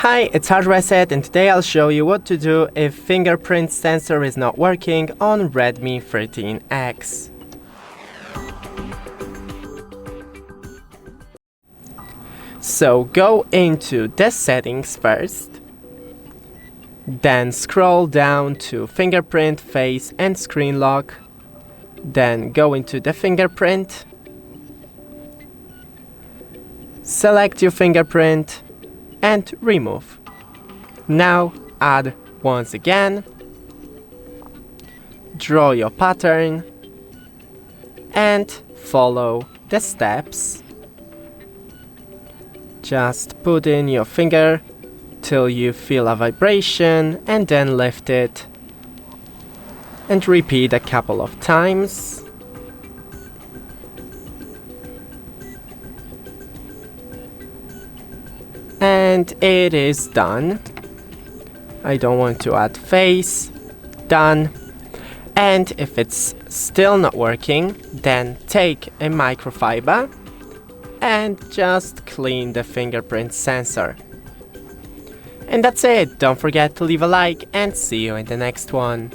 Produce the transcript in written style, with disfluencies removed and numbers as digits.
Hi, it's HardReset, and today I'll show you what to do if fingerprint sensor is not working on Redmi 13X. So go into the settings first, then scroll down to fingerprint, face and screen lock, then go into the fingerprint, select your fingerprint and remove. Now add once again, draw your pattern and follow the steps. Just put in your finger till you feel a vibration and then lift it and repeat a couple of times. And it is done. I don't want to add face. Done. And if it's still not working, then take a microfiber and just clean the fingerprint sensor. And that's it. Don't forget to leave a like and see you in the next one.